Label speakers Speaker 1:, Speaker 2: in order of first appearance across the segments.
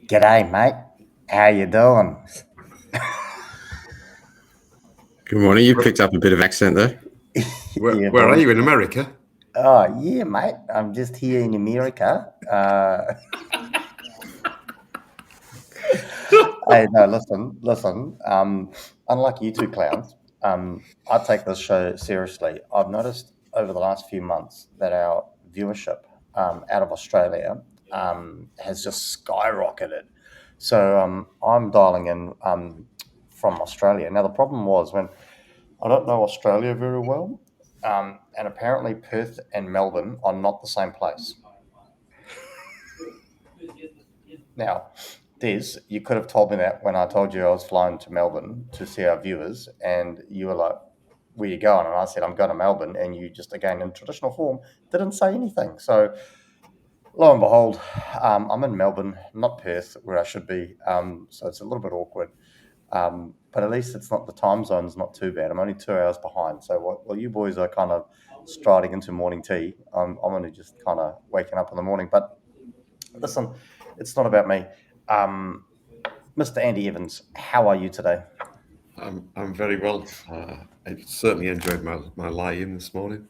Speaker 1: G'day, mate. How you doing?
Speaker 2: Good morning. You picked up a bit of accent there.
Speaker 1: Yeah,
Speaker 3: Where are
Speaker 1: boy.
Speaker 3: you in America?
Speaker 1: Oh, yeah, mate. I'm just here in America. Hey, no, listen. Unlike you two clowns, I take this show seriously. I've noticed over the last few months that our viewership out of Australia has just skyrocketed. So I'm dialing in from Australia. Now, the problem was when I don't know Australia very well, and apparently Perth and Melbourne are not the same place. Now, Des, you could have told me that when I told you I was flying to Melbourne to see our viewers, and you were like, "Where you going?" And I said, "I'm going to Melbourne," and you just again in traditional form didn't say anything. So lo and behold, I'm in Melbourne, not Perth, where I should be. So it's a little bit awkward. But at least it's not the time zone's not too bad. I'm only 2 hours behind. So while you boys are kind of striding into morning tea, I'm only just kind of waking up in the morning. But listen, it's not about me. Um, Mr. Andy Evans, how are you today?
Speaker 3: I'm very well. I certainly enjoyed my lie-in this morning.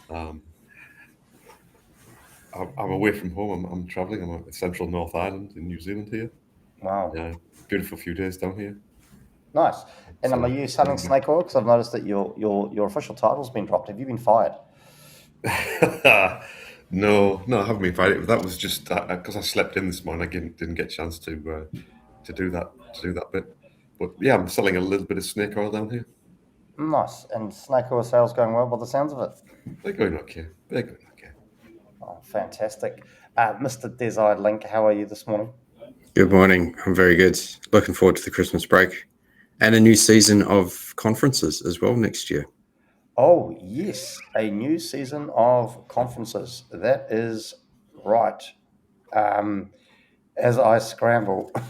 Speaker 3: Um, I'm away from home. I'm travelling. I'm at Central North Island in New Zealand here.
Speaker 1: Wow,
Speaker 3: Beautiful few days down here.
Speaker 1: nice. And
Speaker 3: So
Speaker 1: are you selling snake oil? Because I've noticed that your official title's been dropped. Have you been fired?
Speaker 3: no, I haven't been fired. That was just because I slept in this morning. I didn't get a chance to do that bit. But yeah, I'm selling a little bit of snake oil down here.
Speaker 1: Nice. And snake oil sales going well by the sounds of it.
Speaker 3: They're going okay.
Speaker 1: Oh, fantastic. Mr. Desired Link, how are you this morning?
Speaker 2: Good morning. I'm very good. Looking forward to the Christmas break and a new season of conferences as well next year.
Speaker 1: Oh, yes, a new season of conferences. That is right. As I scramble, I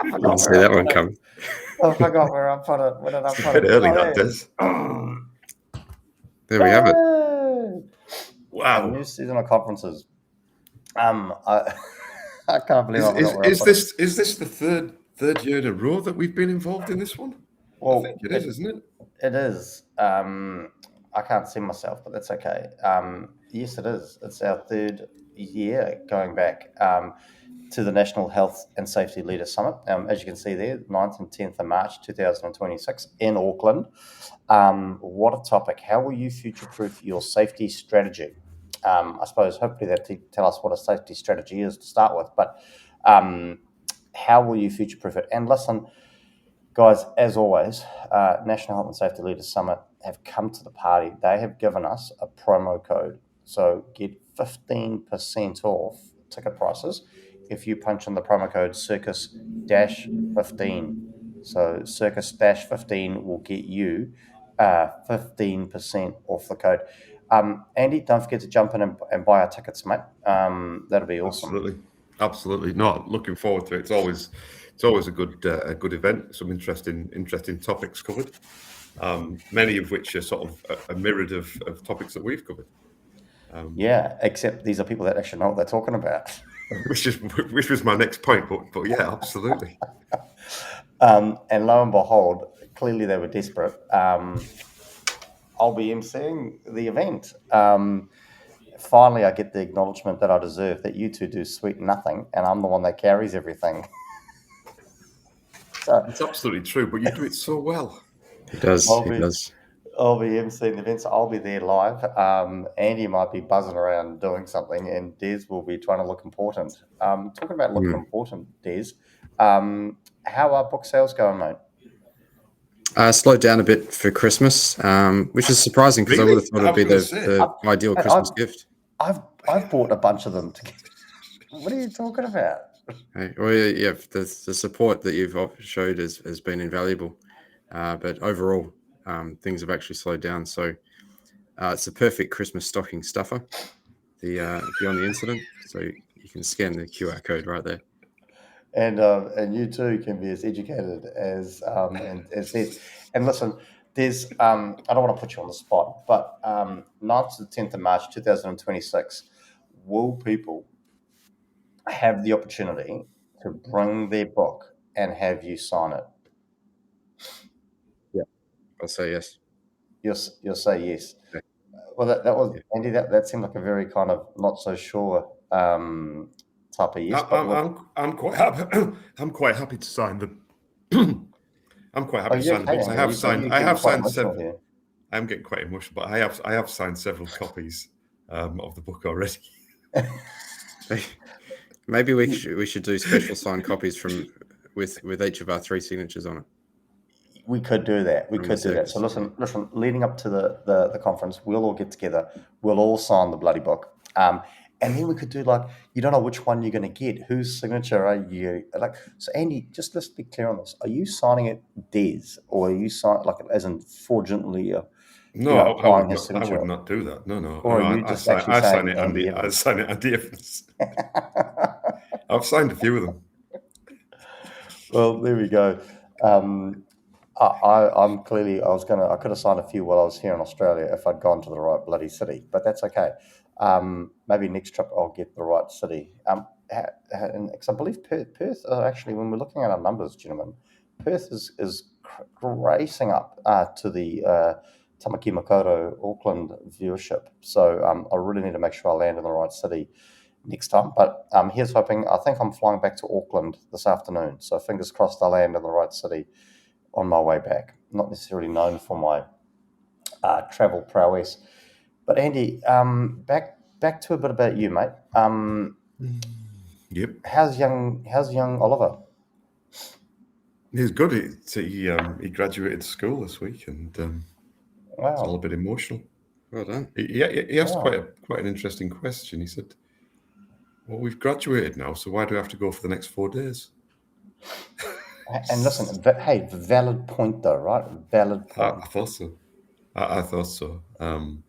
Speaker 2: Didn't
Speaker 1: forgot
Speaker 2: see
Speaker 1: where I
Speaker 2: that one
Speaker 1: put it.
Speaker 2: coming.
Speaker 1: I forgot where I put it. Where did I
Speaker 3: It's a
Speaker 1: put
Speaker 3: bit
Speaker 1: it?
Speaker 3: early,
Speaker 1: Oh,
Speaker 3: that
Speaker 1: there.
Speaker 3: does.
Speaker 2: There we have it.
Speaker 1: Yay! A
Speaker 3: Wow.
Speaker 1: new season of conferences. I, I can't believe I forgot where I
Speaker 3: Is
Speaker 1: put it.
Speaker 3: this the third year in a row that we've been involved in this one? I think it is, isn't it?
Speaker 1: It is. I can't see myself, but that's okay. Yes, it is. It's our third year going back to the National Health and Safety Leaders Summit. As you can see there, 9th and 10th of March 2026 in Auckland. What a topic. How will you future-proof your safety strategy? I suppose hopefully that tell us what a safety strategy is to start with, but how will you future-proof it? And listen, guys, as always, National Health and Safety Leaders Summit have come to the party. They have given us a promo code. So get 15% off ticket prices if you punch in the promo code Circus 15. So Circus 15 will get you 15% off the code. Andy, don't forget to jump in and buy our tickets, mate. That'll be awesome.
Speaker 3: Absolutely. No, looking forward to it. It's always a good event. Some interesting topics covered. Many of which are sort of a mirrored of topics that we've covered.
Speaker 1: Yeah, except these are people that actually know what they're talking about.
Speaker 3: Which was my next point, but yeah, absolutely.
Speaker 1: And lo and behold, clearly they were desperate. I'll be emceeing the event. Finally, I get the acknowledgement that I deserve, that you two do sweet nothing, and I'm the one that carries everything. So
Speaker 3: It's absolutely true, but you do it so well.
Speaker 2: He does.
Speaker 1: I'll
Speaker 2: He
Speaker 1: be
Speaker 2: does.
Speaker 1: I'll be emceeing the event, so I'll be there live. Andy might be buzzing around doing something, and Des will be trying to look important. Talking about looking important, Des, how are book sales going, mate?
Speaker 2: Slowed down a bit for Christmas, which is surprising because I would have thought it'd be the ideal Christmas gift.
Speaker 1: I've bought a bunch of them. What are you talking about?
Speaker 2: Well, yeah, the support that you've showed has been invaluable, but overall, things have actually slowed down. So it's a perfect Christmas stocking stuffer. Beyond the incident, so you can scan the QR code right there.
Speaker 1: And you too can be as educated as Des. And listen, there's I don't want to put you on the spot, but 9th to the 10th of March 2026, will people have the opportunity to bring their book and have you sign it?
Speaker 2: I'll say yes.
Speaker 1: You'll say yes.
Speaker 2: Okay.
Speaker 1: Well, that was
Speaker 2: Yeah.
Speaker 1: Andy. That seemed like a very kind of not so sure type of yes. But
Speaker 3: I'm quite happy. I'm quite happy to sign the. I'm quite happy to
Speaker 1: you
Speaker 3: sign the
Speaker 1: okay,
Speaker 3: books.
Speaker 1: Andy? You're
Speaker 3: I
Speaker 1: getting
Speaker 3: have
Speaker 1: quite
Speaker 3: signed
Speaker 1: emotional
Speaker 3: several.
Speaker 1: here.
Speaker 3: I'm getting quite emotional, but I have signed several copies of the book already.
Speaker 2: Maybe we should do special signed copies with each of our 3 signatures on it.
Speaker 1: We could do that. We
Speaker 2: From
Speaker 1: could
Speaker 2: the
Speaker 1: do that.
Speaker 2: circus,
Speaker 1: So listen. Leading up to the conference, we'll all get together. We'll all sign the bloody book. And then we could do like, you don't know which one you're going to get. Whose signature are you like? So Andy, just let's be clear on this. Are you signing it Des, or are you signing like as in fraudulently?
Speaker 3: No,
Speaker 1: applying his
Speaker 3: I
Speaker 1: signature,
Speaker 3: would not do that. No.
Speaker 1: or are you just actually saying Andy
Speaker 3: I
Speaker 1: Evans?
Speaker 3: sign it Andy Evans. I've signed a few of them.
Speaker 1: Well, there we go. I'm clearly I could have signed a few while I was here in Australia if I'd gone to the right bloody city, but that's okay. Maybe next trip I'll get the right city. Because I believe Perth actually, when we're looking at our numbers, gentlemen, Perth is racing up to the Tamaki Makaurau Auckland viewership. So I really need to make sure I land in the right city next time. But here's hoping. I think I'm flying back to Auckland this afternoon, so fingers crossed I land in the right city on my way back. Not necessarily known for my travel prowess. But Andy, back to a bit about you, mate.
Speaker 3: Yep.
Speaker 1: How's young Oliver?
Speaker 3: He's good. He graduated school this week, and it's all a
Speaker 1: Wow.
Speaker 3: bit emotional.
Speaker 2: Well done.
Speaker 3: He asked
Speaker 1: Wow.
Speaker 3: quite an interesting question. He said, "Well, we've graduated now, so why do we have to go for the next 4 days?"
Speaker 1: And listen, hey, valid point though, right? Valid point.
Speaker 3: I thought so. I thought so. And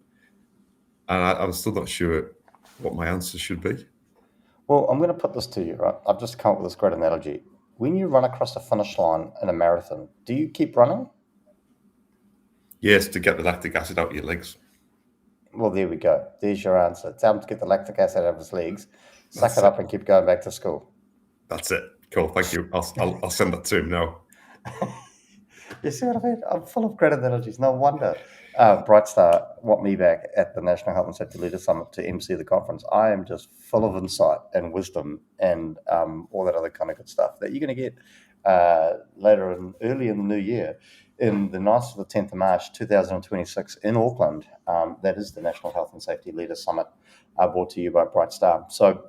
Speaker 3: I'm still not sure what my answer should be.
Speaker 1: Well, I'm going to put this to you, right? I've just come up with this great analogy. When you run across a finish line in a marathon, do you keep running?
Speaker 3: Yes, to get the lactic acid out of your legs.
Speaker 1: Well, there we go. There's your answer. Tell him to get the lactic acid out of his legs, suck
Speaker 3: That's
Speaker 1: it up, and keep going back to school.
Speaker 3: That's it. Cool. Thank you. I'll send that to him now.
Speaker 1: You see what I mean? I'm full of great analogies. No wonder Bright Star want me back at the National Health and Safety Leaders Summit to MC the conference. I am just full of insight and wisdom and all that other kind of good stuff that you're going to get early in the new year, in the 9th to the 10th of March 2026 in Auckland. That is the National Health and Safety Leaders Summit, brought to you by Bright Star. So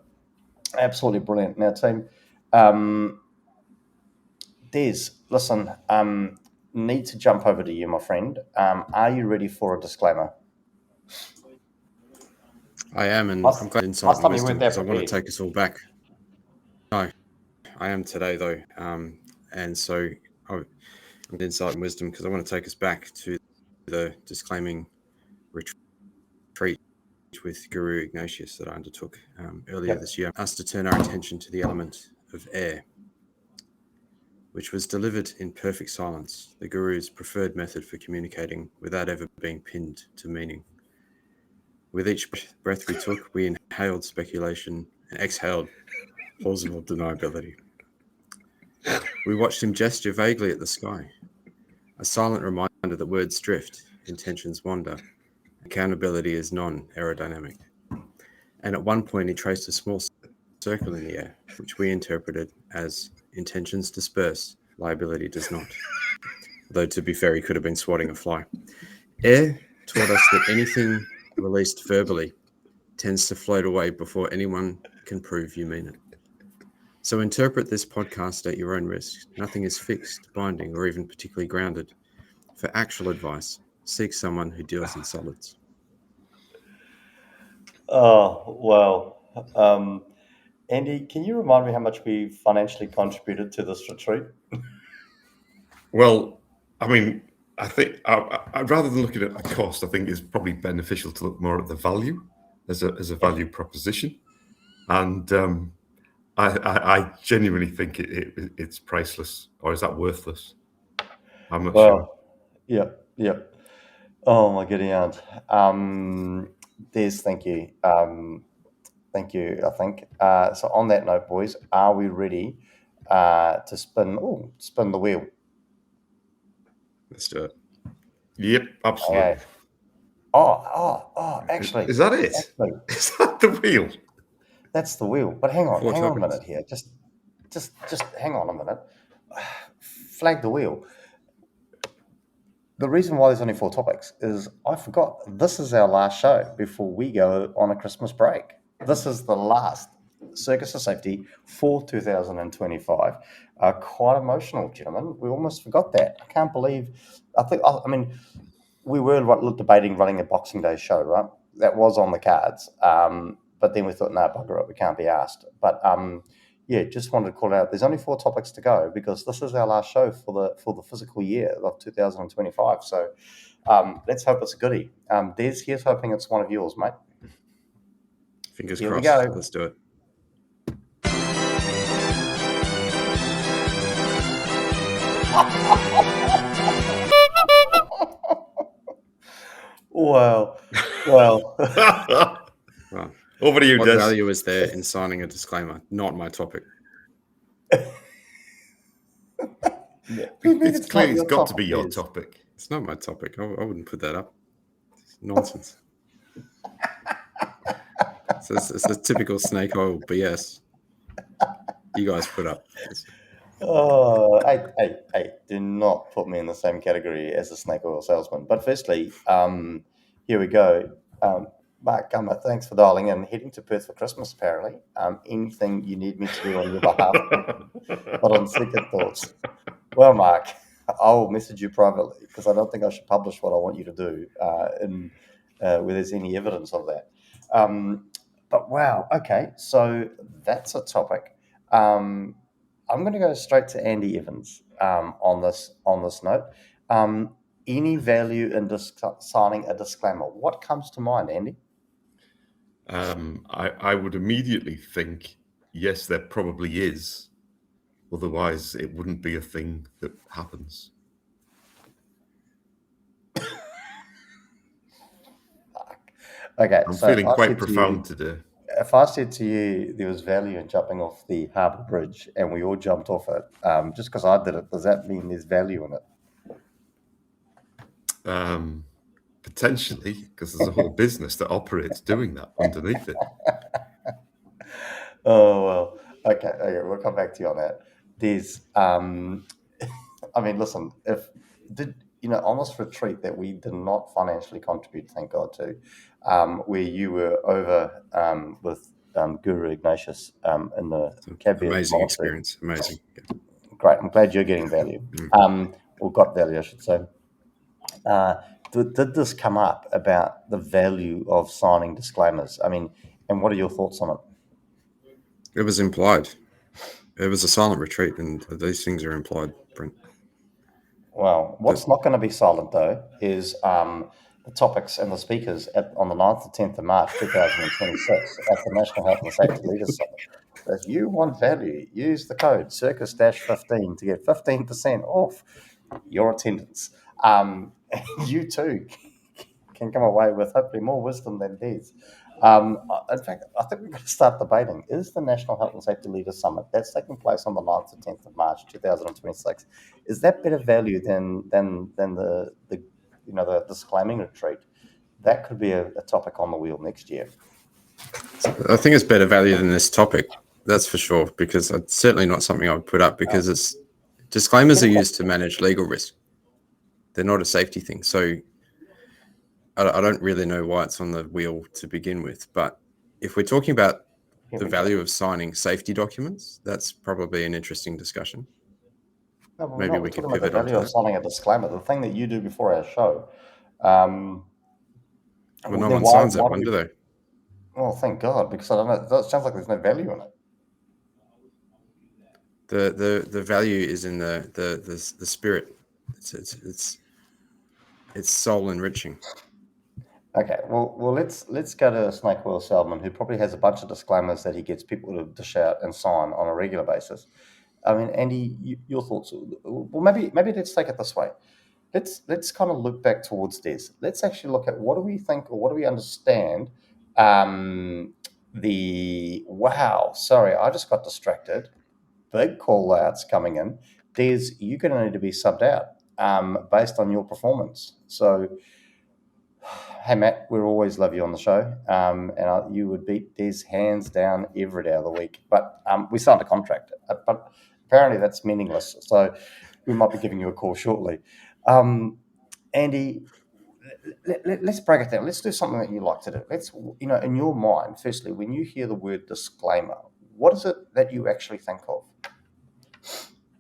Speaker 1: absolutely brilliant. Now, team, Des, listen, need to jump over to you, my friend. Are you ready for a disclaimer?
Speaker 2: I am, and
Speaker 1: Last-
Speaker 2: I'm glad insight
Speaker 1: last
Speaker 2: and
Speaker 1: time you
Speaker 2: wisdom
Speaker 1: weren't that
Speaker 2: because I want to
Speaker 1: prepared.
Speaker 2: take us all back. No, I am today though, and so I'm insight and wisdom because I want to take us back to the disclaiming retreat with Guru Ignatius that I undertook earlier this year. Us to turn our attention to the element of air, which was delivered in perfect silence, the Guru's preferred method for communicating without ever being pinned to meaning. With each breath we took, we inhaled speculation and exhaled plausible deniability. We watched him gesture vaguely at the sky, a silent reminder that words drift, intentions wander, accountability is non-aerodynamic. And at one point, he traced a small circle in the air, which we interpreted as intentions disperse, liability does not. Though, to be fair, he could have been swatting a fly. Air taught us that anything released verbally tends to float away before anyone can prove you mean it. So interpret this podcast at your own risk. Nothing is fixed, binding, or even particularly grounded. For actual advice, seek someone who deals in solids.
Speaker 1: Oh, well. Andy, can you remind me how much we financially contributed to this retreat?
Speaker 3: Well, I mean, I think rather than looking at the cost, I think it's probably beneficial to look more at the value as a value proposition. And I genuinely think it's priceless, or is that worthless? I'm not sure.
Speaker 1: Yep. Oh my goody aunt. Des, thank you. Thank you, I think. So on that note, boys, are we ready to spin the wheel?
Speaker 2: Let's do it.
Speaker 3: Yep, absolutely.
Speaker 1: Okay. Actually.
Speaker 3: Is that it?
Speaker 1: Actually,
Speaker 3: Is that the wheel?
Speaker 1: that's the wheel. But hang on
Speaker 2: 4
Speaker 1: a
Speaker 2: topics.
Speaker 1: minute here. Just hang on a minute. Flag the wheel. The reason why there's only 4 topics is I forgot this is our last show before we go on a Christmas break. This is the last Circus of Safety for 2025. Quite emotional, gentlemen. We almost forgot that. I can't believe. I mean, we were debating running a Boxing Day show, right? That was on the cards. But then we thought, no, bugger it, we can't be asked. But yeah, just wanted to call it out. There's only 4 topics to go because this is our last show for the physical year of 2025. So let's hope it's a goodie. Des, here's hoping it's one of yours, mate.
Speaker 2: Fingers
Speaker 1: Here we
Speaker 2: crossed.
Speaker 1: go.
Speaker 2: Let's do it.
Speaker 1: Well.
Speaker 2: Well,
Speaker 3: Over to you,
Speaker 2: what
Speaker 3: Des.
Speaker 2: value is there in signing a disclaimer? Not my topic.
Speaker 3: It's clear it's got to be your topic.
Speaker 2: It's not my topic. I wouldn't put that up. It's nonsense. It's a typical snake oil BS you guys put up.
Speaker 1: Oh, hey, do not put me in the same category as a snake oil salesman. But firstly, here we go. Mark Gummer, thanks for dialing in. Heading to Perth for Christmas, apparently. Anything you need me to do on your behalf? But on second thoughts, well, Mark, I'll message you privately because I don't think I should publish what I want you to do where there's any evidence of that. But wow, okay, so that's a topic. I'm going to go straight to Andy Evans on this note. Any value in signing a disclaimer? What comes to mind, Andy?
Speaker 3: I would immediately think, yes, there probably is. Otherwise, it wouldn't be a thing that happens.
Speaker 1: Okay,
Speaker 3: I'm
Speaker 1: so
Speaker 3: feeling quite profound today.
Speaker 1: If I said to you there was value in jumping off the harbour bridge and we all jumped off it, just because I did it, does that mean there's value in it?
Speaker 3: Potentially, because there's a whole business that operates doing that underneath it.
Speaker 1: Oh, well, okay, we'll come back to you on that. There's, I mean, listen, on this retreat that we did not financially contribute, thank God, to, where you were over with Guru Ignatius in the caveat.
Speaker 2: Amazing experience, amazing. Yeah.
Speaker 1: Great, I'm glad you're getting value, or got value, I should say. Did this come up about the value of signing disclaimers? I mean, and what are your thoughts on it?
Speaker 2: It was implied. It was a silent retreat, and these things are implied, Brent.
Speaker 1: Well, what's not going to be silent, though, is the topics and the speakers on the 9th to 10th of March 2026 at the National Health and Safety Leaders Summit. If you want value, use the code Circus-15 to get 15% off your attendance. You too can come away with hopefully more wisdom than Des. In fact, I think we've got to start debating, is the National Health and Safety Leaders Summit that's taking place on the 9th to 10th of March 2026, is that better value than the disclaiming retreat? That could be a topic on the wheel next year.
Speaker 2: I think it's better value than this topic, that's for sure, because it's certainly not something I would put up because disclaimers are used to manage legal risk. They're not a safety thing. So I don't really know why it's on the wheel to begin with. But if we're talking about the value of signing safety documents, that's probably an interesting discussion.
Speaker 1: No,
Speaker 2: maybe we could pivot
Speaker 1: the value of signing a disclaimer, the thing that you do before our show.
Speaker 2: Well, no one signs that one, do they?
Speaker 1: Well, thank God, because I don't know. It sounds like there's no value in it.
Speaker 2: The value is in the spirit. It's soul enriching.
Speaker 1: Okay, well, let's go to Snake Oil Salmon, who probably has a bunch of disclaimers that he gets people to dish out and sign on a regular basis. I mean, Andy, your thoughts? Well, maybe let's take it this way. Let's kind of look back towards Des. Let's actually look at what do we think or what do we understand wow, sorry, I just got distracted. Big call outs coming in. Des, you're going to need to be subbed out based on your performance. So, hey, Matt, we'll always love you on the show. You would beat Des hands down every day of the week. But we signed a contract. But apparently that's meaningless. So we might be giving you a call shortly. Andy, let's break it down. Let's do something that you like to do. Let's, in your mind, firstly, when you hear the word disclaimer, what is it that you actually think of?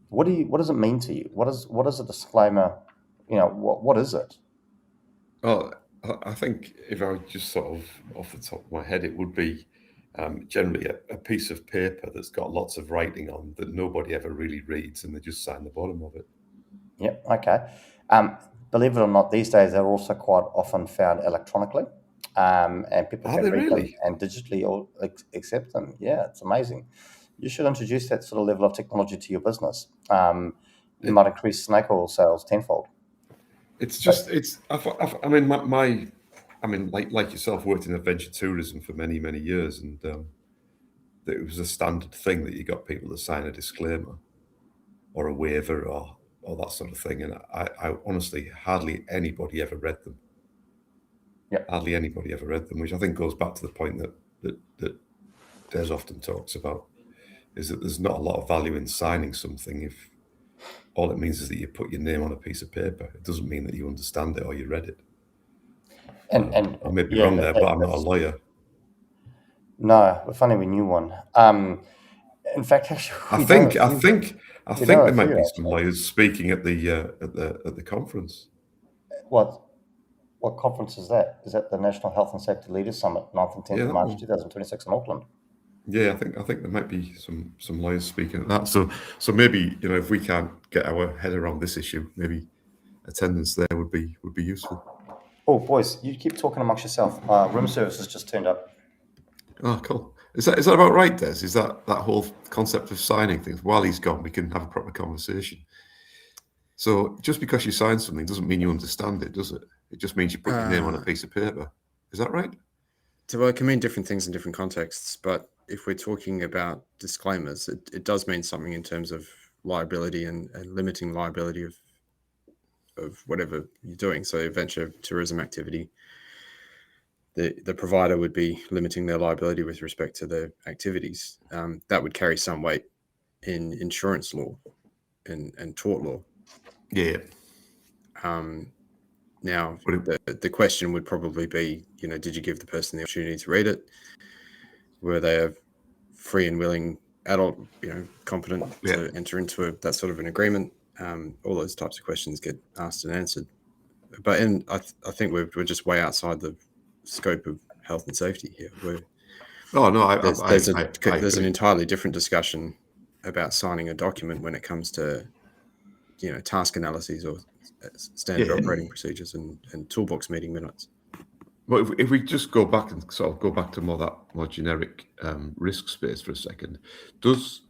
Speaker 1: What does it mean to you? What is a disclaimer? What is it?
Speaker 3: Well, I think if I just sort of off the top of my head, it would be generally a piece of paper that's got lots of writing on that nobody ever really reads, and they just sign the bottom of it.
Speaker 1: Yep. Okay. Believe it or not, these days they're also quite often found electronically, and people
Speaker 3: Are
Speaker 1: can
Speaker 3: they
Speaker 1: read
Speaker 3: really?
Speaker 1: them and digitally or accept them. Yeah, it's amazing. You should introduce that sort of level of technology to your business. You might increase snake oil sales tenfold.
Speaker 3: It's just I mean like yourself, worked in adventure tourism for many years, and it was a standard thing that you got people to sign a disclaimer or a waiver or that sort of thing, and I honestly hardly anybody ever read them.
Speaker 1: Yep.
Speaker 3: Hardly anybody ever read them, which I think goes back to the point that Des often talks about, is that there's not a lot of value in signing something if all it means is that you put your name on a piece of paper. It doesn't mean that you understand it or you read it.
Speaker 1: And
Speaker 3: I may be wrong there, but I'm not a lawyer.
Speaker 1: No, we're funny we knew one. In fact, actually,
Speaker 3: I think there might be some lawyers speaking at the conference.
Speaker 1: What conference is that? Is that the National Health and Safety Leaders Summit, 9th and 10th of March 2026 in Auckland?
Speaker 3: Yeah, I think there might be some lawyers speaking at that. So maybe, if we can't get our head around this issue, maybe attendance there would be useful.
Speaker 1: Oh, boys, you keep talking amongst yourself. Room service has just turned up.
Speaker 3: Oh, cool. Is that about right, Des? Is that whole concept of signing things? While he's gone, we can have a proper conversation. So just because you sign something doesn't mean you understand it, does it? It just means you put your name on a piece of paper. Is that right?
Speaker 2: Well, it can mean different things in different contexts, but if we're talking about disclaimers, it does mean something in terms of liability and limiting liability of whatever you're doing. So adventure tourism activity, the provider would be limiting their liability with respect to their activities. That would carry some weight in insurance law and tort law.
Speaker 3: Yeah.
Speaker 2: Now, the question would probably be, did you give the person the opportunity to read it? Were they a free and willing adult, competent to enter into that sort of an agreement? All those types of questions get asked and answered. But I think we're just way outside the scope of health and safety here. There's an entirely different discussion about signing a document when it comes to, task analyses or standard operating procedures and toolbox meeting minutes.
Speaker 3: Well, if we just go back to more generic risk space for a second,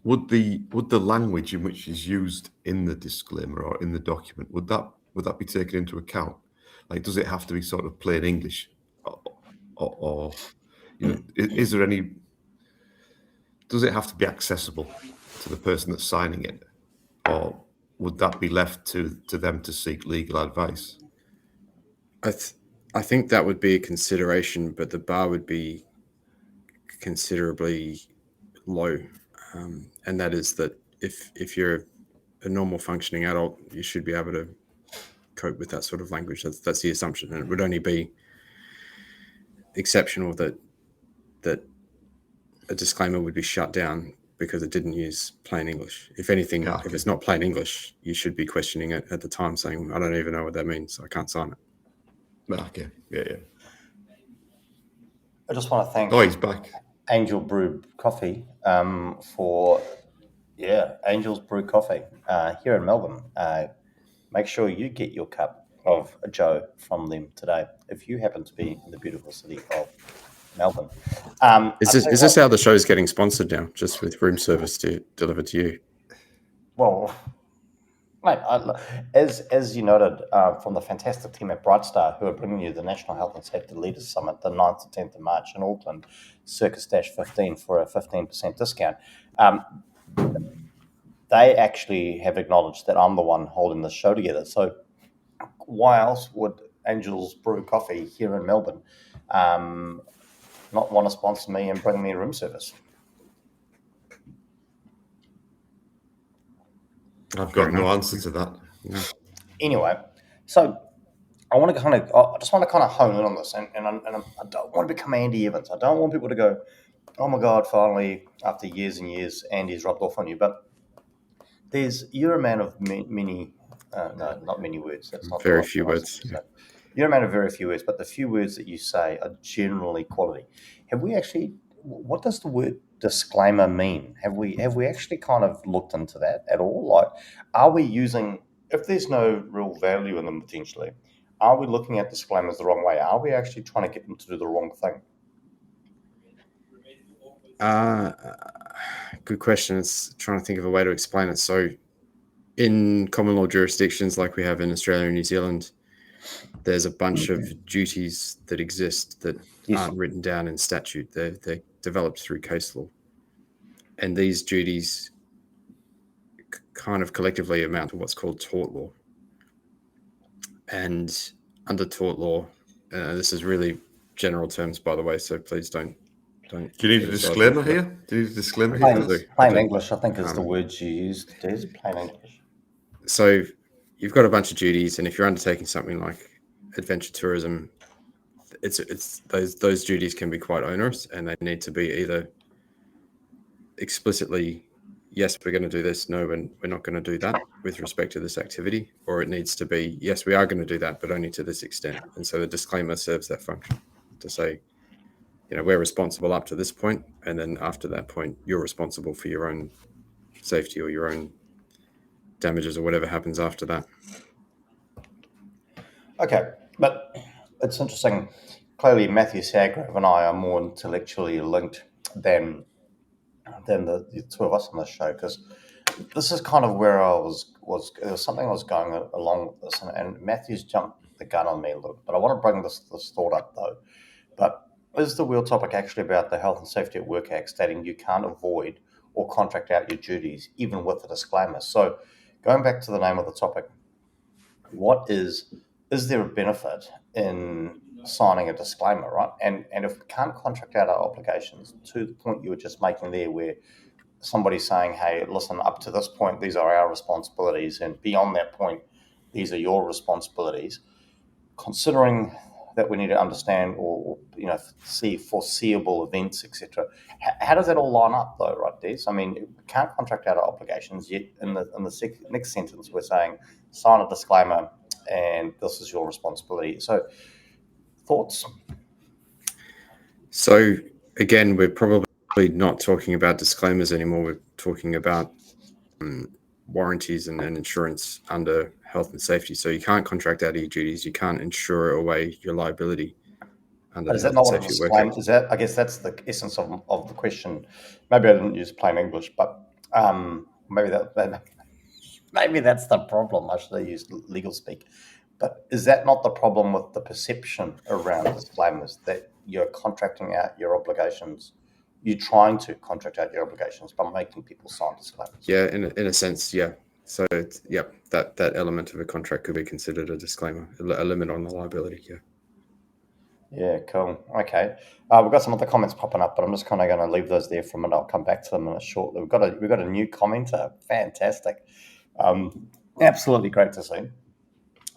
Speaker 3: would the language in which is used in the disclaimer or in the document, would that be taken into account? Like, does it have to be sort of plain English, or is there any? Does it have to be accessible to the person that's signing it, or would that be left to them to seek legal advice?
Speaker 2: I think that would be a consideration, but the bar would be considerably low, and that is that if you're a normal functioning adult, you should be able to cope with that sort of language. That's the assumption, and it would only be exceptional that a disclaimer would be shut down because it didn't use plain English. If anything, if it's not plain English, you should be questioning it at the time, saying, I don't even know what that means, so I can't sign it.
Speaker 3: Okay, yeah.
Speaker 1: I just want to thank
Speaker 3: he's back.
Speaker 1: Angel Brewed Coffee for Angel's Brew Coffee here in Melbourne. Make sure you get your cup of Joe from them today if you happen to be in the beautiful city of Melbourne.
Speaker 2: Is this how the show's getting sponsored now, just with room service to deliver to you?
Speaker 1: Well, Mate, as you noted from the fantastic team at Brightstar, who are bringing you the National Health and Safety Leaders Summit, the 9th to 10th of March in Auckland, Circus-15 for a 15% discount. They actually have acknowledged that I'm the one holding this show together. So why else would Angels Brew Coffee here in Melbourne not want to sponsor me and bring me room service?
Speaker 3: I've got no answer to that.
Speaker 2: No.
Speaker 1: Anyway, so I want to I just want to kind of hone in on this, and I don't want to become Andy Evans. I don't want people to go, "Oh my God, finally, after years and years, Andy's rubbed off on you." But you're a man of many, no, not many words. That's not
Speaker 2: Very few words.
Speaker 1: Yeah. You're a man of very few words, but the few words that you say are generally quality. Have we actually? What does the word disclaimer mean? Have we actually kind of looked into that at all? Like, are we using, if there's no real value in them potentially, are we looking at disclaimers the wrong way? Are we actually trying to get them to do the wrong thing?
Speaker 2: Good question. It's trying to think of a way to explain it. So in common law jurisdictions like we have in Australia and New Zealand, there's a bunch of duties that exist that aren't written down in statute. They're developed through case law. And these duties kind of collectively amount to what's called tort law. And under tort law, this is really general terms, by the way, so please don't.
Speaker 3: Do you need a disclaimer here? Do you need a disclaimer here?
Speaker 1: Plain English, I think, is the words you used. There's plain English.
Speaker 2: So you've got a bunch of duties, and if you're undertaking something like adventure tourism, it's those duties can be quite onerous, and they need to be either explicitly, yes, we're going to do this, no, we're not going to do that with respect to this activity, or it needs to be, yes, we are going to do that, but only to this extent. And so the disclaimer serves that function to say, we're responsible up to this point, and then after that point, you're responsible for your own safety or your own damages or whatever happens after that.
Speaker 1: Okay, but it's interesting. Clearly, Matthew Sagrove and I are more intellectually linked than the two of us on this show, because this is kind of where I was there was something I was going along with this, and Matthew's jumped the gun on me a little. But I want to bring this thought up though. But is the real topic actually about the Health and Safety at Work Act stating you can't avoid or contract out your duties, even with a disclaimer? So, going back to the name of the topic, is there a benefit in signing a disclaimer, right? And if we can't contract out our obligations, to the point you were just making there, where somebody's saying, hey, listen, up to this point, these are our responsibilities, and beyond that point, these are your responsibilities, considering that we need to understand or see foreseeable events, etc. How does that all line up, though, right, Des? I mean, we can't contract out our obligations, yet in the next sentence we're saying sign a disclaimer and this is your responsibility. So, thoughts?
Speaker 2: So, again, we're probably not talking about disclaimers anymore. We're talking about warranties and insurance under health and safety. So you can't contract out your duties. You can't insure away your liability under
Speaker 1: but is that not what a disclaimer is? I guess that's the essence of the question. Maybe I didn't use plain English, but maybe that's the problem. I should have used legal speak. But is that not the problem with the perception around disclaimers, that you're contracting out your obligations? You're trying to contract out your obligations by making people sign disclaimers.
Speaker 2: Yeah, in a sense, yeah. So, that element of a contract could be considered a disclaimer, a limit on the liability, yeah.
Speaker 1: Yeah, cool. Okay. We've got some other comments popping up, but I'm just kind of going to leave those there for a minute. I'll come back to them in a shortly. We've got a new commenter. Fantastic. Absolutely great to see.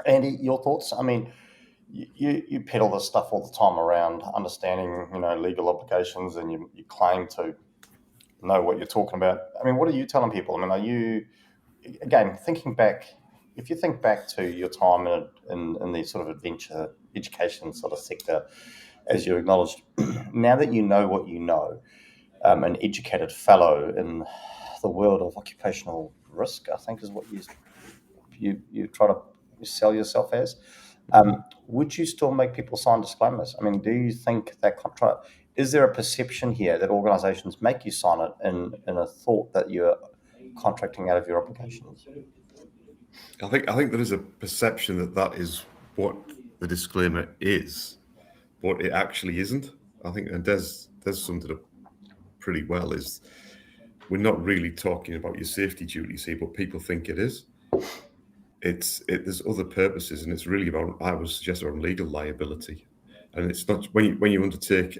Speaker 1: Andy, your thoughts? I mean, you peddle this stuff all the time around understanding, legal obligations, and you claim to know what you're talking about. I mean, what are you telling people? I mean, are you, again, thinking back, if you think back to your time in the sort of adventure education sort of sector, as you acknowledged, now that you know what you know, an educated fellow in the world of occupational risk, I think is what you try to sell yourself as, would you still make people sign disclaimers? I mean, do you think that is there a perception here that organisations make you sign it in a thought that you're contracting out of your obligations?
Speaker 3: I think there is a perception that is what the disclaimer is, but it actually isn't. I think, and Des summed it up pretty well, is we're not really talking about your safety duties here, but people think it is. There's other purposes, and it's really about, I would suggest, around legal liability. And it's not, when you undertake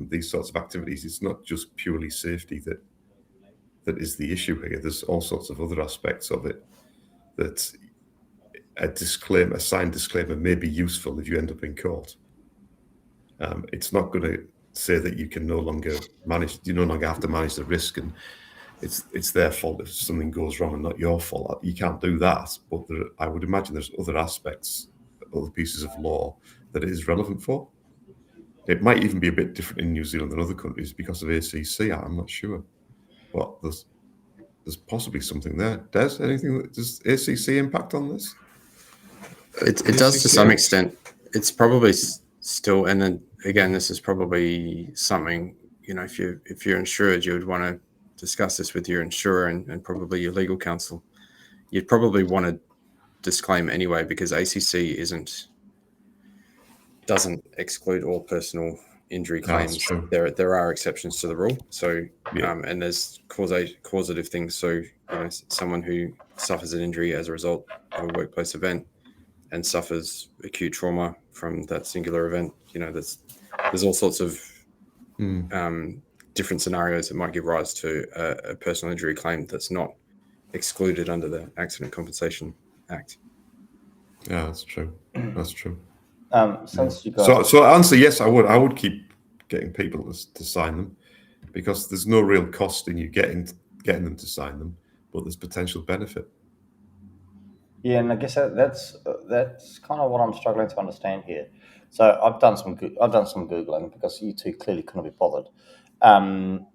Speaker 3: these sorts of activities, it's not just purely safety that is the issue here. There's all sorts of other aspects of it that a signed disclaimer may be useful if you end up in court. It's not going to say that you can no longer have to manage the risk, and it's their fault if something goes wrong and not your fault. You can't do that. But I would imagine there's other aspects, other pieces of law that it is relevant for. It might even be a bit different in New Zealand than other countries because of ACC. I'm not sure, but there's possibly something there. Des, does ACC impact on this?
Speaker 2: It does to some extent. It's probably still, and then again, this is probably something, if you're insured, you would want to discuss this with your insurer and probably your legal counsel. You'd probably want to disclaim anyway, because ACC doesn't exclude all personal injury claims. There are exceptions to the rule. So and there's causative things. So someone who suffers an injury as a result of a workplace event and suffers acute trauma from that singular event, there's all sorts of different scenarios that might give rise to a personal injury claim that's not excluded under the Accident Compensation Act.
Speaker 3: Yeah, that's true. That's true.
Speaker 1: Since you guys...
Speaker 3: So answer yes, I would keep getting people to sign them, because there's no real cost in you getting them to sign them, but there's potential benefit.
Speaker 1: Yeah, and I guess that's kind of what I'm struggling to understand here. So I've done some Googling, because you two clearly couldn't be bothered. The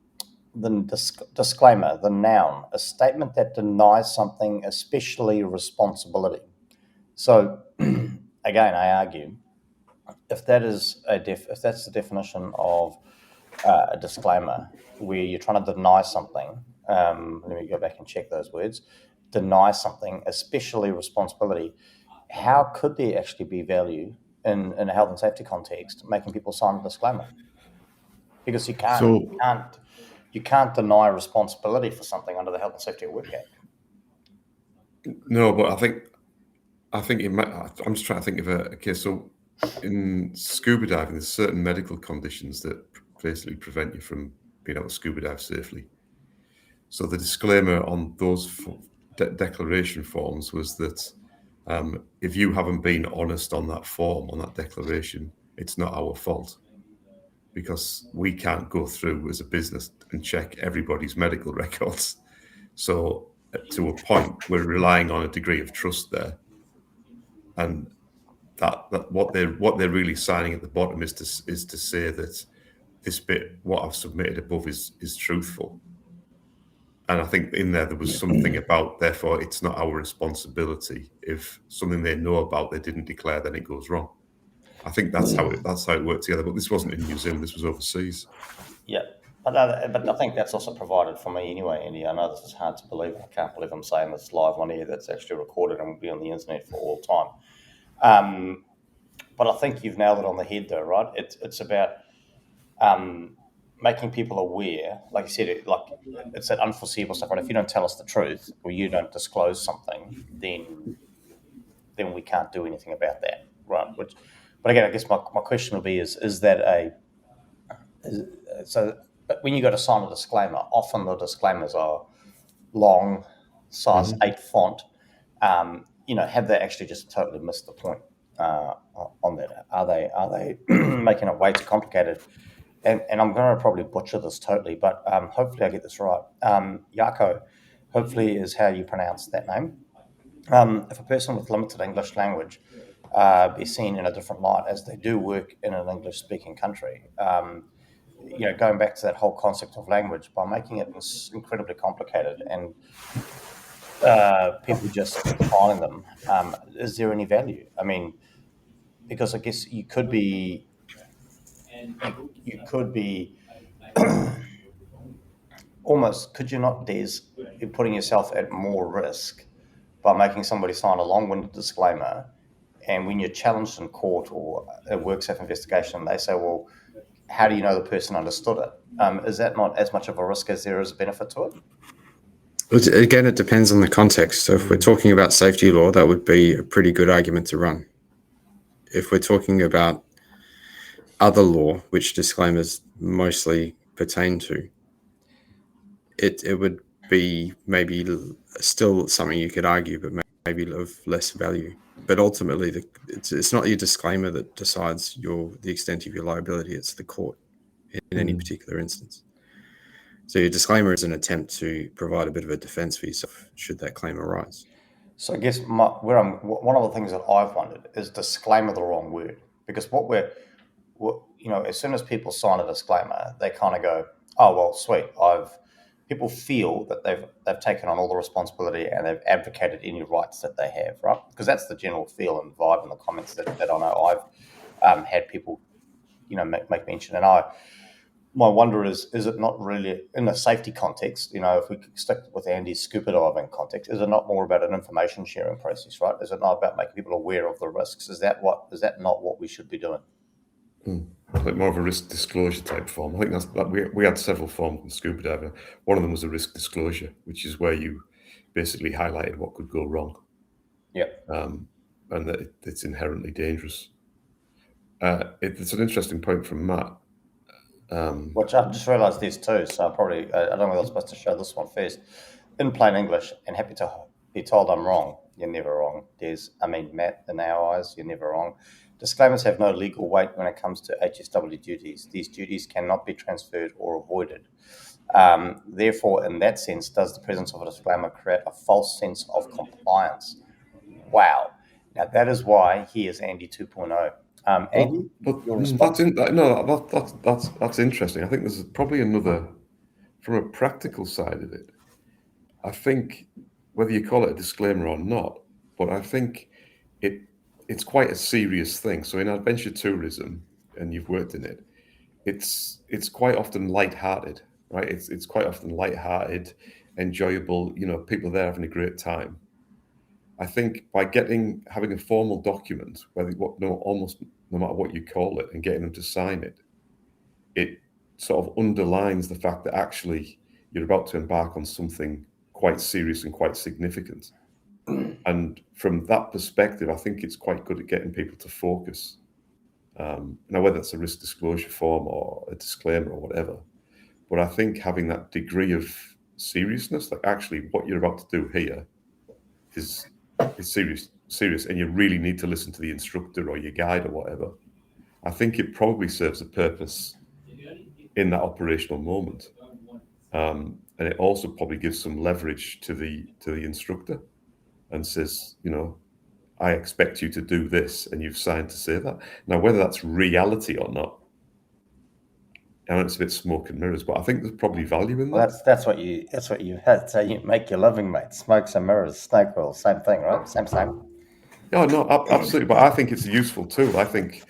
Speaker 1: disclaimer, the noun, a statement that denies something, especially responsibility. So again, I argue, if that's the definition of a disclaimer, where you're trying to deny something, let me go back and check those words. Deny something, especially responsibility. How could there actually be value in a health and safety context making people sign a disclaimer? Because you can't deny responsibility for something under the Health and Safety at Work Act.
Speaker 3: No, but I think it might. I'm just trying to think of a case. So in scuba diving, there's certain medical conditions that basically prevent you from being able to scuba dive safely. So the disclaimer on those declaration forms was that if you haven't been honest on that form, on that declaration, it's not our fault, because we can't go through as a business and check everybody's medical records. So to a point, we're relying on a degree of trust there, and that what they're really signing at the bottom is to say that this bit, what I've submitted above, is truthful. And I think in there was something about, therefore, it's not our responsibility if something they know about they didn't declare, then it goes wrong. I think that's how it worked together. But this wasn't in New Zealand; this was overseas.
Speaker 1: Yeah, but I think that's also provided for me anyway, Andy. I know this is hard to believe. I can't believe I'm saying this live on air. That's actually recorded and will be on the internet for all time. But I think you've nailed it on the head, though, right? It's about making people aware. Like you said, it's that unforeseeable stuff. Right? If you don't tell us the truth, or you don't disclose something, then we can't do anything about that, right? But again, I guess my question will be: is that so? When you go to sign a disclaimer, often the disclaimers are long, size 8 font. Have they actually just totally missed the point on that? Are they making it way too complicated? And I'm going to probably butcher this totally, but hopefully I get this right. Yako, hopefully, is how you pronounce that name. If a person with limited English language be seen in a different light, as they do work in an English-speaking country, going back to that whole concept of language, by making it incredibly complicated and people just filing them, is there any value? I mean, because I guess you could be almost, could you not, Des, you're putting yourself at more risk by making somebody sign a long-winded disclaimer, and when you're challenged in court or a WorkSafe investigation, they say, well, how do you know the person understood it? Is that not as much of a risk as there is a benefit to it?
Speaker 2: Again, it depends on the context. So if we're talking about safety law, that would be a pretty good argument to run. If we're talking about other law, which disclaimers mostly pertain to, it would be maybe still something you could argue, but maybe of less value. But ultimately, it's not your disclaimer that decides the extent of your liability. It's the court in any particular instance. So your disclaimer is an attempt to provide a bit of a defense for yourself should that claim arise.
Speaker 1: So I guess one of the things that I've wondered is disclaimer the wrong word? Because as soon as people sign a disclaimer, they kind of go, oh, well, sweet. People feel that they've taken on all the responsibility and they've advocated any rights that they have, right? Because that's the general feel and vibe in the comments that I know I've had people, make mention. And my wonder is it not really in a safety context? If we stick with Andy's scuba diving context, is it not more about an information sharing process, right? Is it not about making people aware of the risks? Is that not what we should be doing?
Speaker 3: Like more of a risk disclosure type form. I think we had several forms in scuba diving. One of them was a risk disclosure, which is where you basically highlighted what could go wrong.
Speaker 1: Yeah.
Speaker 3: And that it's inherently dangerous. It's an interesting point from Matt.
Speaker 1: Which I've just realised there's two, so I don't know whether I'm supposed to show this one first. In plain English, and happy to be told I'm wrong. You're never wrong. Matt, in our eyes, you're never wrong. Disclaimers have no legal weight when it comes to HSW duties. These duties cannot be transferred or avoided. Therefore, in that sense, does the presence of a disclaimer create a false sense of compliance? Wow. Now, that is why he is Andy 2.0. Andy, your response?
Speaker 3: That's interesting. I think there's probably another, from a practical side of it. I think whether you call it a disclaimer or not, but I think it's quite a serious thing. So in adventure tourism, and you've worked in it, it's quite often lighthearted, right? It's quite often lighthearted, enjoyable. People there having a great time. I think by having a formal document, almost no matter what you call it, and getting them to sign it, it sort of underlines the fact that actually you're about to embark on something quite serious and quite significant. And from that perspective, I think it's quite good at getting people to focus. Now, whether it's a risk disclosure form or a disclaimer or whatever, but I think having that degree of seriousness, like actually what you're about to do here is serious, and you really need to listen to the instructor or your guide or whatever. I think it probably serves a purpose in that operational moment, and it also probably gives some leverage to the instructor, and says, I expect you to do this, and you've signed to say that. Now, whether that's reality or not, I know it's a bit smoke and mirrors, but I think there's probably value in that.
Speaker 1: Well, that's what you had. So you make your living, mate. Smokes and mirrors, snake oil, same thing, right? Same.
Speaker 3: Yeah, no, absolutely. But I think it's a useful tool. I think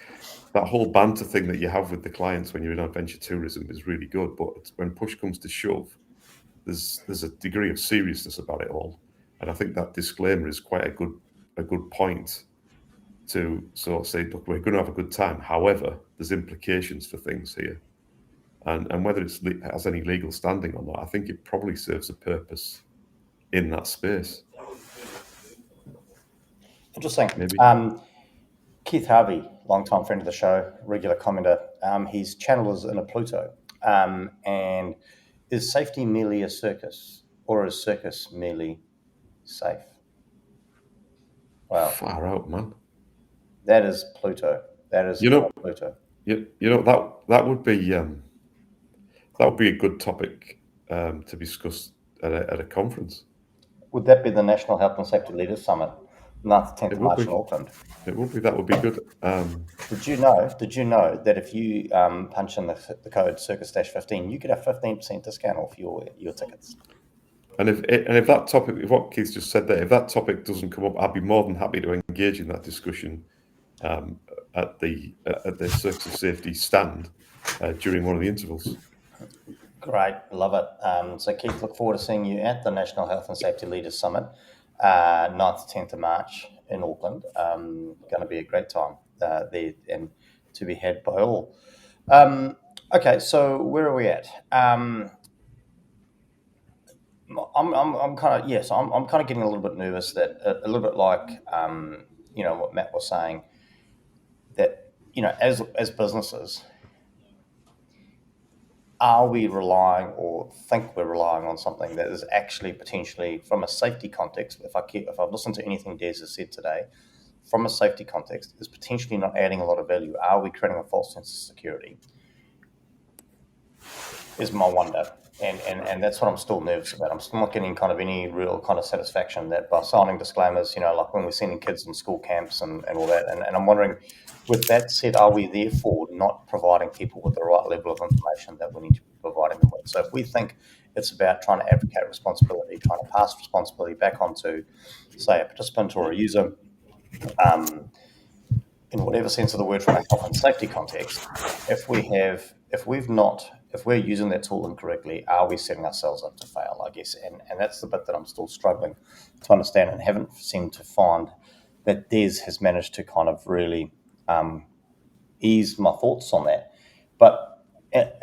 Speaker 3: that whole banter thing that you have with the clients when you're in adventure tourism is really good. But when push comes to shove, there's a degree of seriousness about it all, and I think that disclaimer is quite a good point to sort of say, look, we're going to have a good time. However, there's implications for things here. And whether it has any legal standing or not, I think it probably serves a purpose in that space.
Speaker 1: Interesting.
Speaker 3: Maybe.
Speaker 1: Keith Harvey, long-time friend of the show, regular commenter, his channel is in a Pluto. And is safety merely a circus, or is circus merely safe? Wow.
Speaker 3: Far out, man.
Speaker 1: That is Pluto. That is Pluto.
Speaker 3: That would be a good topic to discuss at a conference.
Speaker 1: Would that be the National Health and Safety Leaders Summit, 9th to 10th of March in Auckland?
Speaker 3: It would be. That would be good.
Speaker 1: Did you know that if you punch in the code Circus-15, you get a 15% discount off your tickets?
Speaker 3: And if that topic, if what Keith just said there, if that topic doesn't come up, I'd be more than happy to engage in that discussion at the Circus of Safety stand during one of the intervals.
Speaker 1: Great, love it. So Keith, look forward to seeing you at the National Health and Safety Leaders Summit. 9th to 10th of March in Auckland. Going to be a great time there and to be had by all. Okay, so where are we at? I'm kind of yes. I'm kind of getting a little bit nervous that a little bit like what Matt was saying, that as businesses, are we relying or think we're relying on something that is actually potentially, from a safety context, if I've listened to anything Des has said today, from a safety context, is potentially not adding a lot of value? Are we creating a false sense of security? Is my wonder. And that's what I'm still nervous about. I'm still not getting kind of any real kind of satisfaction that by signing disclaimers, like when we're sending kids in school camps and all that. And I'm wondering, with that said, are we therefore not providing people with the right level of information that we need to be providing them with? So if we think it's about trying to advocate responsibility, trying to pass responsibility back onto, say, a participant or a user, in whatever sense of the word from a health and safety context, if we're using that tool incorrectly, are we setting ourselves up to fail, I guess? And that's the bit that I'm still struggling to understand and haven't seemed to find that Des has managed to kind of really ease my thoughts on that. But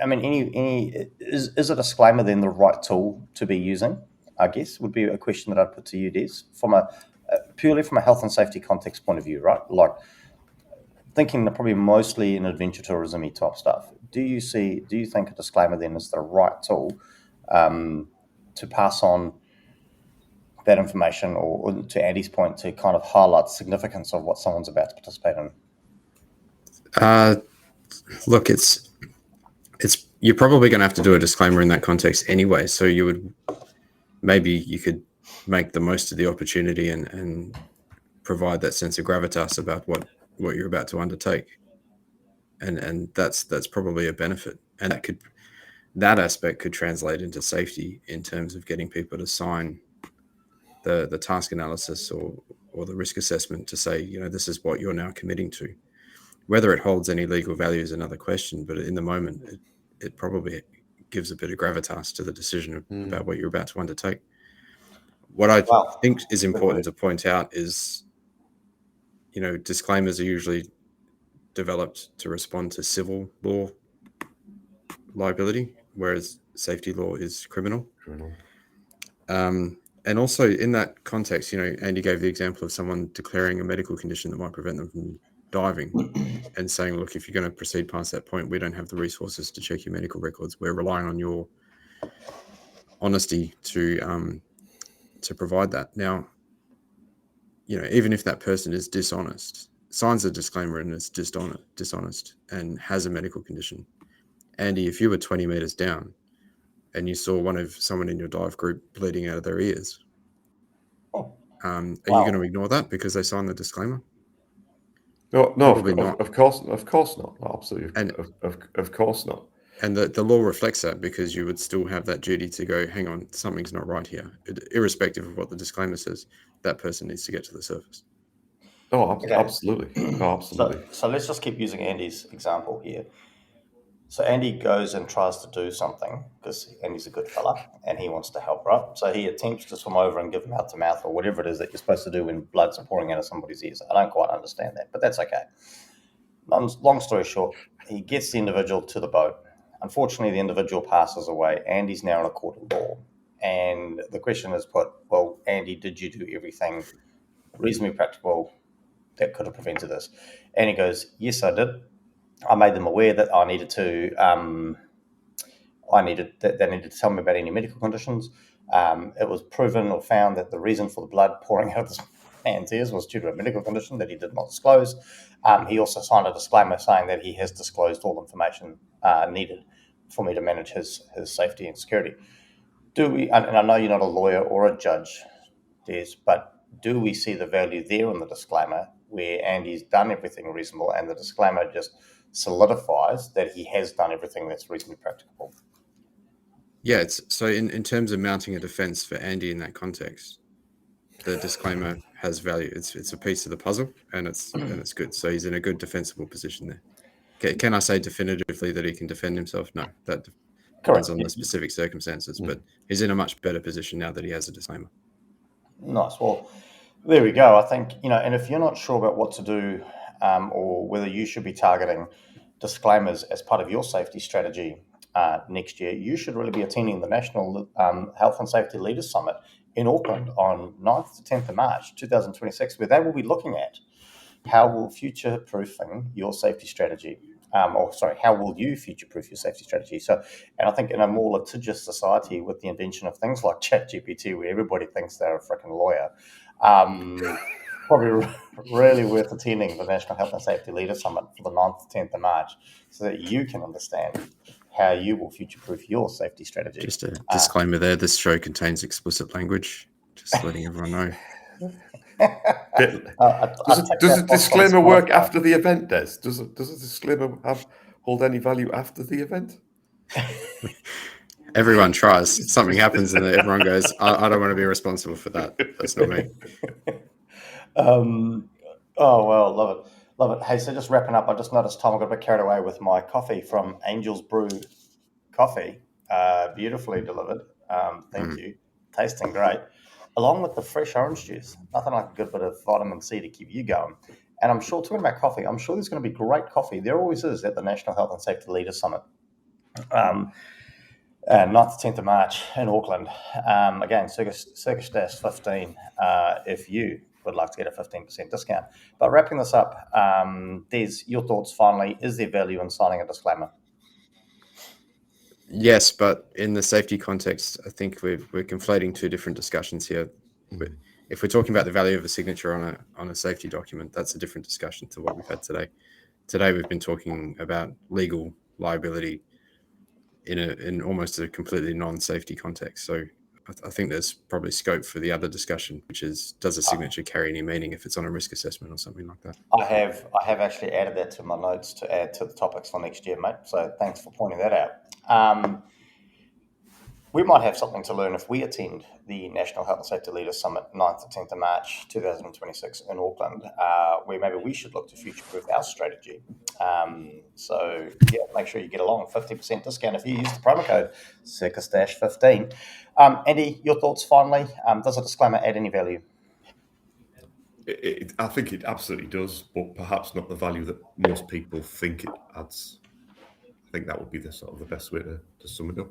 Speaker 1: I mean, is a disclaimer then the right tool to be using? I guess would be a question that I'd put to you, Des, from purely from a health and safety context point of view, right? Like, thinking probably mostly in adventure tourism-y type stuff. Do you think a disclaimer then is the right tool to pass on that information, or to Andy's point, to kind of highlight the significance of what someone's about to participate in?
Speaker 2: Look, it's you're probably going to have to do a disclaimer in that context anyway. So you could make the most of the opportunity and provide that sense of gravitas about what you're about to undertake, and that's probably a benefit, and that aspect could translate into safety in terms of getting people to sign the task analysis or the risk assessment to say, this is what you're now committing to. Whether it holds any legal value is another question, but in the moment, it probably gives a bit of gravitas to the decision about what you're about to undertake. What I think is important to point out is, disclaimers are usually developed to respond to civil law liability, whereas safety law is criminal. And also in that context, Andy gave the example of someone declaring a medical condition that might prevent them from diving and saying, look, if you're going to proceed past that point, we don't have the resources to check your medical records. We're relying on your honesty to provide that. Now, even if that person is dishonest, signs a disclaimer and is dishonest and has a medical condition. Andy, if you were 20 meters down and you saw someone in your dive group bleeding out of their ears, are you going to ignore that because they signed the disclaimer?
Speaker 3: No,
Speaker 2: Probably not.
Speaker 3: Of course not. Absolutely, and of course not.
Speaker 2: And the law reflects that, because you would still have that duty to go, hang on, something's not right here. Irrespective of what the disclaimer says, that person needs to get to the surface.
Speaker 3: Oh, absolutely. Oh, absolutely.
Speaker 1: So let's just keep using Andy's example here. So Andy goes and tries to do something because Andy's a good fella and he wants to help, right? So he attempts to swim over and give mouth-to-mouth or whatever it is that you're supposed to do when blood's pouring out of somebody's ears. I don't quite understand that, but that's okay. Long story short, he gets the individual to the boat. Unfortunately, the individual passes away. Andy's now in a court of law. And the question is put, well, Andy, did you do everything reasonably practical that could have prevented this? And he goes, yes, I did. I made them aware that they needed to tell me about any medical conditions. It was proven or found that the reason for the blood pouring out of this man's ears was due to a medical condition that he did not disclose. He also signed a disclaimer saying that he has disclosed all information needed for me to manage his safety and security. Do we? And I know you're not a lawyer or a judge, Des, but do we see the value there in the disclaimer where Andy's done everything reasonable and the disclaimer just solidifies that he has done everything that's reasonably practicable?
Speaker 2: Yeah, so in terms of mounting a defense for Andy in that context, the disclaimer has value. It's a piece of the puzzle, and it's good. So he's in a good defensible position there. Can I say definitively that he can defend himself? No, that depends on the specific circumstances. But he's in a much better position now that he has a disclaimer.
Speaker 1: Nice. Well, there we go. I think, and if you're not sure about what to do, or whether you should be targeting disclaimers as part of your safety strategy next year, you should really be attending the National Health and Safety Leaders Summit in Auckland on 9th to 10th of March 2026, where they will be looking at how will future-proofing your safety strategy, how will you future-proof your safety strategy? So, and I think in a more litigious society with the invention of things like ChatGPT, where everybody thinks they're a freaking lawyer, probably really worth attending the National Health and Safety Leader Summit for the 9th to 10th of March so that you can understand how you will future-proof your safety strategy.
Speaker 2: Just a disclaimer there, this show contains explicit language, just letting everyone know.
Speaker 3: Does a disclaimer work after the event, Des? Does a disclaimer hold any value after the event?
Speaker 2: Everyone tries. Something happens and then everyone goes, I don't want to be responsible for that. That's not me.
Speaker 1: Oh, well, love it. Hey, so just wrapping up, I just noticed, Tom, I got a bit carried away with my coffee from Angel's Brew Coffee. Beautifully delivered. Thank you. Tasting great. Along with the fresh orange juice. Nothing like a good bit of vitamin C to keep you going. And I'm sure, talking about coffee, I'm sure there's going to be great coffee. There always is at the National Health and Safety Leaders Summit. 9th to 10th of March in Auckland. Again, Circus 15 if you would like to get a 15% discount. But wrapping this up, Des, your thoughts finally, is there value in signing a disclaimer?
Speaker 2: Yes, but in the safety context, I think we're conflating two different discussions here. If we're talking about the value of a signature on a safety document, that's a different discussion to what we've had today. Today, we've been talking about legal liability in almost a completely non-safety context. So I think there's probably scope for the other discussion, which is, does a signature carry any meaning if it's on a risk assessment or something like that?
Speaker 1: I have actually added that to my notes to add to the topics for next year, mate. So thanks for pointing that out. We might have something to learn if we attend the National Health and Safety Leaders Summit 9th to 10th of March 2026 in Auckland, where maybe we should look to future-proof our strategy. So, make sure you get along. 50% discount if you use the promo code Circus-15. Andy, your thoughts finally? Does a disclaimer add any value?
Speaker 3: I think it absolutely does, but perhaps not the value that most people think it adds. I think that would be the best way to sum it up.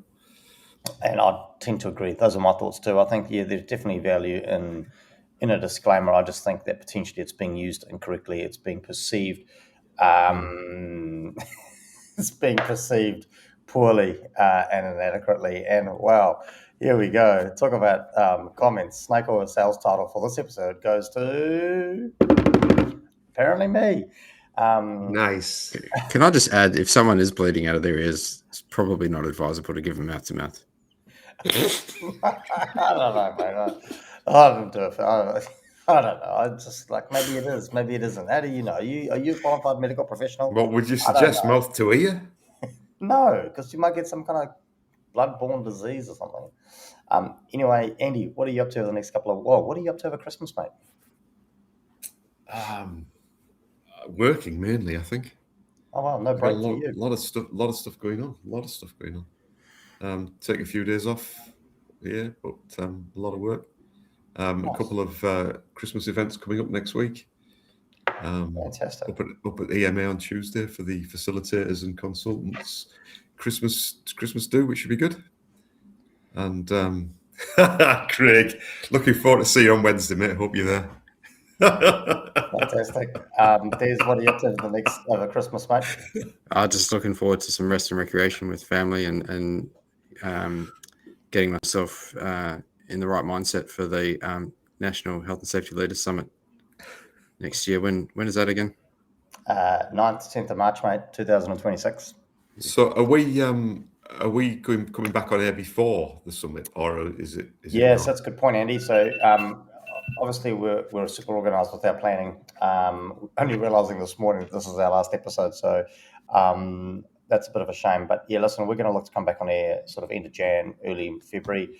Speaker 1: And I tend to agree. Those are my thoughts too. I think, there's definitely value in a disclaimer. I just think that potentially it's being used incorrectly. It's being perceived. It's being perceived poorly and inadequately. And wow, here we go. Talk about comments. Snake Oil sales title for this episode goes to apparently me.
Speaker 3: Nice.
Speaker 2: Can I just add, if someone is bleeding out of their ears, it's probably not advisable to give them mouth to mouth.
Speaker 1: I don't know, mate. I don't do it. I don't know. I just maybe it is, maybe it isn't. How do you know? Are you a qualified medical professional?
Speaker 3: What would you suggest? Mouth to ear?
Speaker 1: No, because you might get some kind of blood-borne disease or something. Anyway, Andy, what are you up to the next couple of? What are you up to over Christmas, mate?
Speaker 3: Working mainly, I think.
Speaker 1: Oh well, no break for you.
Speaker 3: A lot of stuff going on. Take a few days off, but a lot of work. Nice. A couple of Christmas events coming up next week.
Speaker 1: Fantastic.
Speaker 3: Up at EMA on Tuesday for the facilitators and consultants. Christmas do, which should be good. And Craig, looking forward to see you on Wednesday, mate. Hope you're there.
Speaker 1: Fantastic. Des, what are you up to the next over Christmas, mate?
Speaker 2: Just looking forward to some rest and recreation with family and getting myself in the right mindset for the National Health and Safety Leaders Summit next year. When is that again?
Speaker 1: 9th to 10th of March, mate, 2026.
Speaker 3: So are we coming back on air before the summit, or is it?
Speaker 1: Yes, that's a good point, Andy. So obviously we're super organised with our planning. Only realising this morning that this is our last episode, so that's a bit of a shame. But listen, we're going to look to come back on air sort of end of Jan, early February,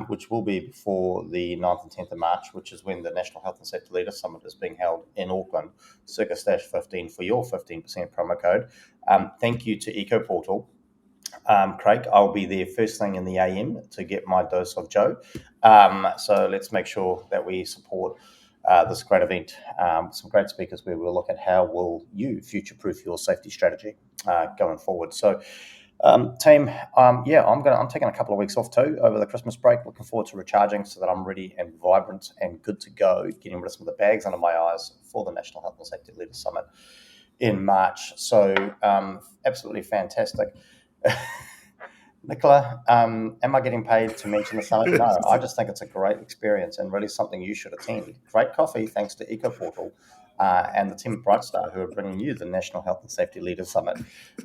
Speaker 1: which will be before the 9th and 10th of March, which is when the National Health and Safety Leaders Summit is being held in Auckland, Circus-15 for your 15% promo code. Thank you to EcoPortal Craig, I'll be there first thing in the AM to get my dose of Joe. So let's make sure that we support this great event. Some great speakers where we'll look at how will you future-proof your safety strategy going forward. So, team, I'm taking a couple of weeks off too over the Christmas break. Looking forward to recharging so that I'm ready and vibrant and good to go, getting rid of some of the bags under my eyes for the National Health and Safety Leaders Summit in March. So, absolutely fantastic. Nicola, am I getting paid to mention the summit? No, I just think it's a great experience and really something you should attend. Great coffee, thanks to EcoPortal and the team at Brightstar, who are bringing you the National Health and Safety Leaders Summit,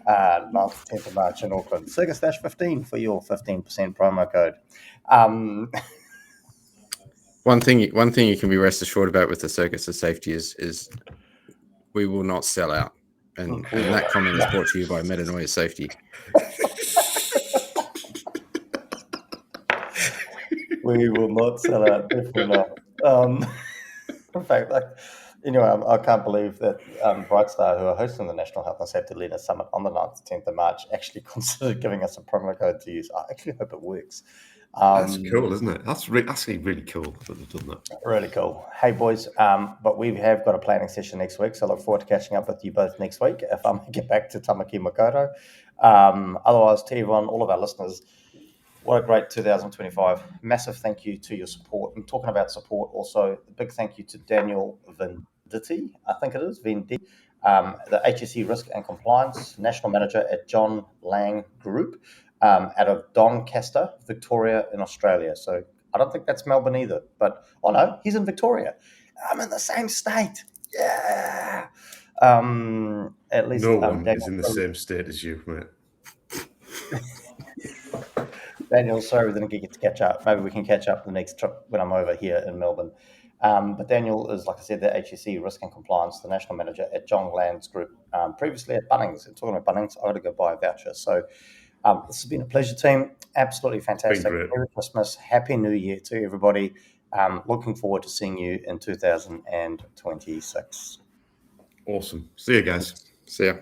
Speaker 1: 9th to 10th of March in Auckland. Circus-15 for your 15% promo code.
Speaker 2: One thing you can be rest assured about with the Circus of Safety is we will not sell out. And that comment is brought to you by Metanoia Safety.
Speaker 1: We will not sell out, definitely not. In fact, I can't believe that Brightstar, who are hosting the National Health and Safety Leaders Summit on the 9th to 10th of March, actually considered giving us a promo code to use. I actually hope it works.
Speaker 3: That's cool, isn't it? That's actually really cool that they've done that.
Speaker 1: Really cool. Hey, boys, but we have got a planning session next week, so I look forward to catching up with you both next week if I make it back to Tamaki Makaurau. Otherwise, to everyone, all of our listeners, what a great 2025. Massive thank you to your support. And talking about support, also a big thank you to Daniel Venditti, I think it is, Venditti, the HSE Risk and Compliance National Manager at John Lang Group out of Doncaster, Victoria in Australia. So I don't think that's Melbourne either. But, oh no, he's in Victoria. I'm in the same state. Yeah. At least
Speaker 3: no one
Speaker 1: Daniel,
Speaker 3: is in the same state as you, mate.
Speaker 1: Daniel, sorry we didn't get to catch up. Maybe we can catch up the next trip when I'm over here in Melbourne. But Daniel is, like I said, the HSE Risk and Compliance, the National Manager at John Lang's Group, previously at Bunnings. And talking about Bunnings, I've got to go buy a voucher. So this has been a pleasure, team. Absolutely fantastic. Merry Christmas. Happy New Year to everybody. Looking forward to seeing you in 2026.
Speaker 3: Awesome. See you guys.
Speaker 2: See ya.